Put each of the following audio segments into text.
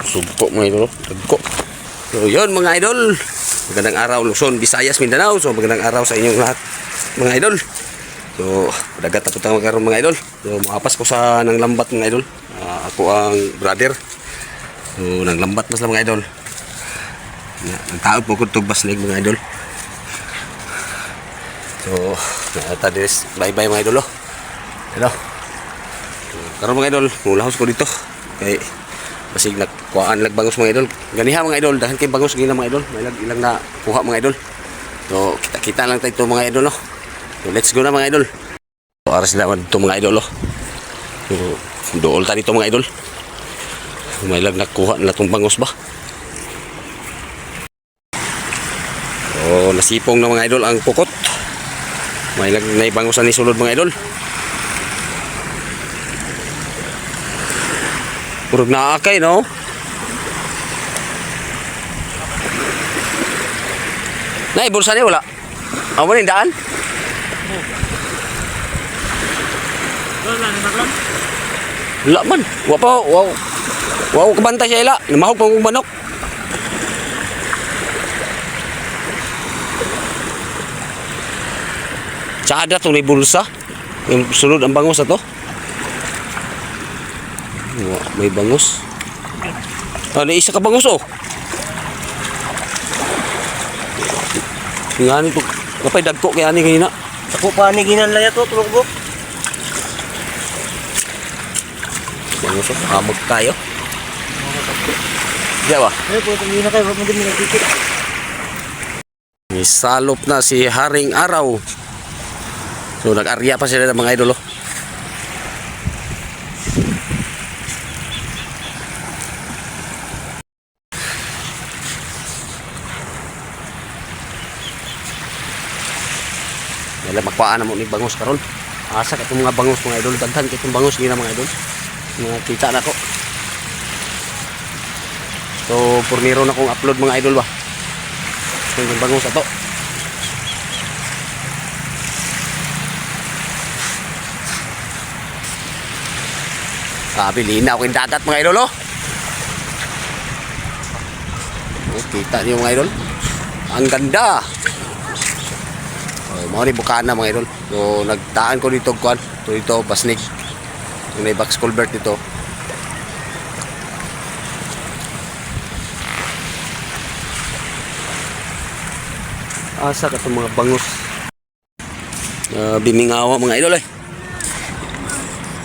sugpo mga idol. Dagko. So yun mga idol. Magandang araw Luzon, Visayas, Mindanao. So magandang araw sa inyong lahat mga idol. So dagat ako tawag karon mga idol. So makapas ko sa nang lambat mga idol. Ako ang brother. So nang lambat mas lang mga idol. Nagtaod po ko tug baslig mga idol. So tadis bye-bye mga idol. Hello. Karon mga idol, mulahos ko dito. Kay basig nagkuhaan lag bangos mga idol. Ganiha mga idol, dahan kay bangos gina mga idol. May ilang na kuha mga idol. So kita lang tayo mga idol no. So let's go na mga idol. So aras na to mga idol. So dool ta dito mga idol. May ilang nakuha na tong bangos ba. So nasipong na mga idol ang pukot. May ilang naibangos ni sulod mga idol. Purog na akay, no? Nay, bulsa niya wala? Awan yung daan? Wala man. Wow, kabantay siya ila. Namahog pang kong manok. Tsada itong bulsa. Yung sulod ang bangus na to. May bangus. Isa ka bangus oh. Nga nito. Kapay dagko kaya ani ganina. Ako pa ni ginanlaya to tulog ko. Bangus oh. Amag tayo. Diya ba? Ay po ito na kayo. Huwag mo din nagkikit. May salop na si Haring Araw. So nag-arya pa sila ng mga idol oh. Wala makuhaan na mo ni bangus karon. Asa ka itong mga bangus mga idol. Daghan ka itong bangus gina mga idol. Mga kita na ko. So purniro na kong upload mga idol ba. So yung bangus ato. Sabi linaw ko yung dagat mga idol oh. Kita niyo mga idol. Ang ganda. Mga ni Bukana mga idol. So nagtaan ko dito kuan. Dito Basnig. Yung may box culvert dito. Asa ka itong mga bangus. Bimingawa mga idol eh.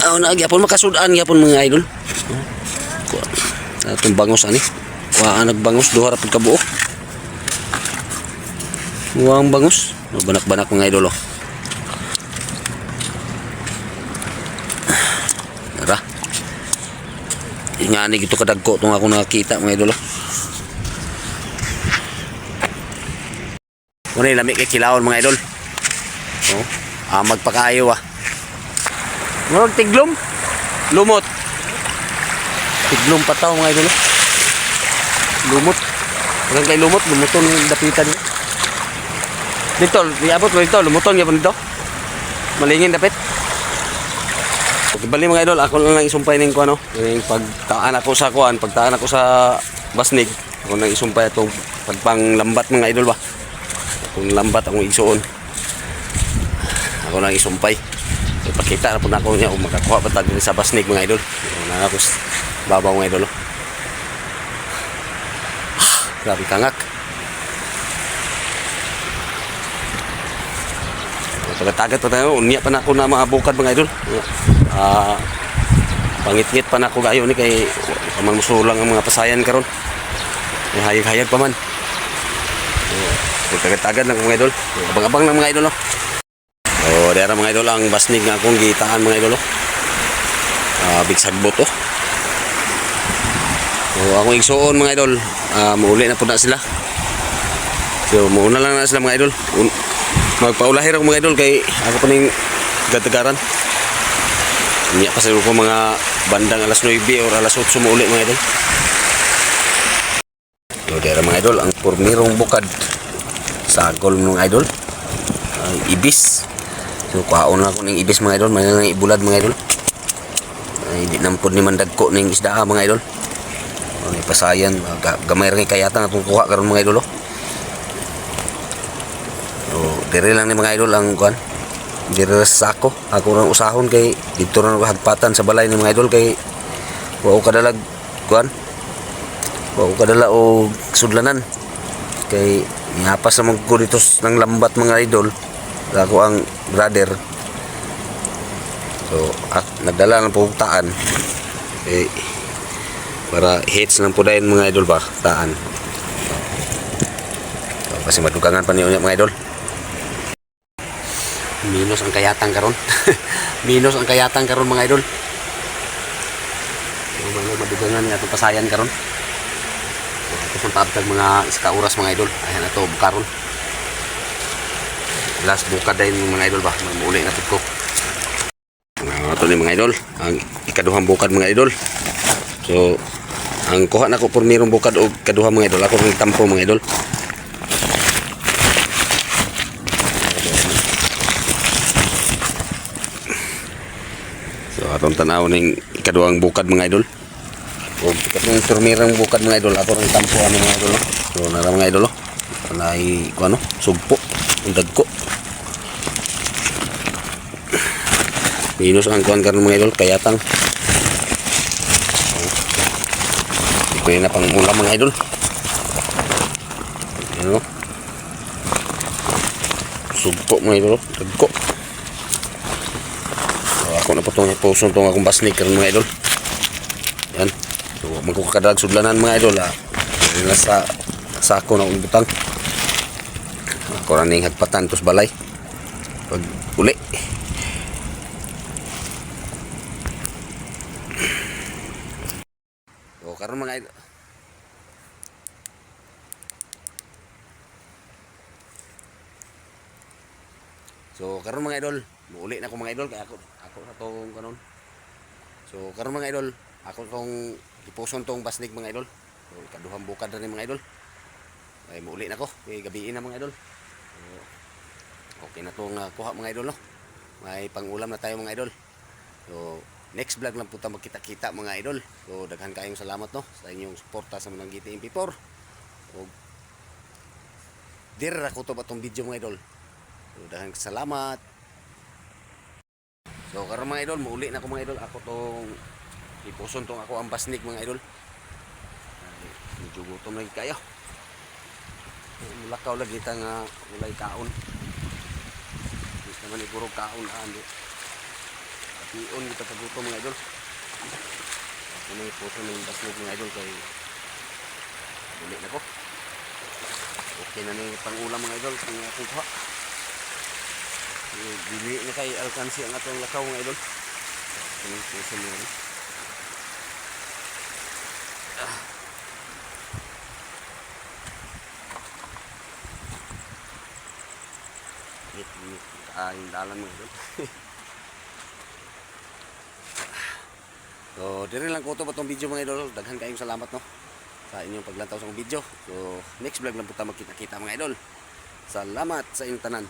Nagyapon makasudaan yapon mga idol. Itong bangus ani. Kuhaan nagbangus duha ra pud kabuo. Muang bangus. Banak-banak mga idol oh. Tara. Ingani gito kadagko tong ako nakakita mga idol oh. Muna lami kay kilawon mga idol. Oh, amag pa kayo ah. Murag tiglom. Lumot. Tiglom pa tao mga idol oh. Lumot. Hanggang kay lumot, lumuton yung dapitan niya. Dito, iabot mo dito, lumuton yapon dito. Malingin dapit. Bali mga idol, ako lang isumpay ning kuno, ning pagtaan ako sa kuan, pagtaan ako sa Basnig, ako nang isumpay atong pagpanglambat mga idol ba. Kung lambat akong isuon. Ako nang isumpay. Ipakita na po na ako niya kung makakuha pa tayo sa Basnig mga idol. Na ako babaw mga idol. Grabe kangak. Tagat-tagat pa tayo, unya pa na ako na mga bukad mga idol. Pangit-ngit pa na ako gayo ni kay amang musulang ang mga pasayan karon. Hayag-hayag pa man. Tagat-tagat lang mga idol. Abang-abang lang mga idol no. Dera mga idol ang Basnig nga akong gitaan mga idol. Big sagbot oh. Akong igsuon mga idol, mauli na po na sila. So mauna lang na sila mga idol. Magpaulahir ako mga idol kay ako pa ning gatagaran. Niya pa sa ko mga bandang alas 9 or alas 8 mauli mga idol. So dera mga idol ang purmirong bukad. Sagol mga idol. Ibis. So kuhaon na ako ning ibis mga idol, mga ibulad mga idol. Hindi nampod ni mandagko ning isda mga idol. May pasayan, gamay rin kayata nga itong kuha karon mga idol. So, dire lang ni mga idol ang kuan. Dire sa ako nang usahon kay dito ra hagpatan sa balay ni mga idol kay wa ko kadalag kuan. Wa ko kadala og sudlanan. Kay nihapas naman ko dito ng lambat mga idol. Ako ang brother. So, nagdala ng puhutaan. Eh, para hits lang po dahil mga idol ba, taan. So, kasi madugangan pa niyo mga idol. Minus ang kayatang karon. Minus ang kayatang karon mga idol. So, mga madugangan nga itong pasayan karon. So, ito sa paabtag mga iska oras mga idol. Ayan ito, bukaron. Last bukad din mga idol ba, mauli na ito ko. Ito ni mga idol, ang ikaduhang bukad mga idol. So, ang kuha na ko por mirong bukad o kaduhang mga idol, ako rin tampo mga idol. So, atong tanaw ning ikaduhang bukad mga idol. O ikatong turmirang bukad mga idol, ako rin tampo ano mga idol. So, nara mga idol, panay ko ano, sugpo, ang dagko. Minus ang kuhan karon mga idol, kayatang. May na pang ulam mga idol. Ano? Sugpo mga idol, dagko. So, ako na po itong ipusun itong akong basnik karon mga idol. Yan. So, magkukadalag sudlanan mga idol ha. Yan sa sako na akong butang. Ako na ning hagpatan tos balay. Pag uli. So, karon mga idol. So, karon mga idol, muuli na ko mga idol kaya ako sa tong kanon. So, karon mga idol, ako tong ipuson tong basnik mga idol. So, ikaduhang bukad na ni mga idol. Ay muuli na ko, kay gabiin na mga idol. So, okay na tong kuha mga idol no. May pangulam na tayo mga idol. So, next vlog lang po tayo magkita-kita mga idol. So, daghan kayong salamat no sa inyong suporta sa Mananggiti MP4. So, dir ako to ba tong video mga idol. So, daghan salamat. So, karon mga idol, muuli na ko mga idol. Ako tong ipuson tong ako ang basnik mga idol. Medyo gutom lagi kayo. Mulakaw lagi ta nga ulay kaon. Gusto naman iguro kaon ando. Iyon kita paguto mga idol. Ako na ipuson ng basnik mga idol kay uli na ko. Okay na ni pangulam mga idol kung akong kuha. Dili na kay alkansi ang atong lakaw mga idol. Kung ipuson mo rin. Kain dalan mga idol. So, dire lang ko to ba tong video mga idol. Daghan kayong salamat no sa inyong paglantaw sa akong video. So, next vlog lang po tayo magkita-kita mga idol. Salamat sa inyong tanan.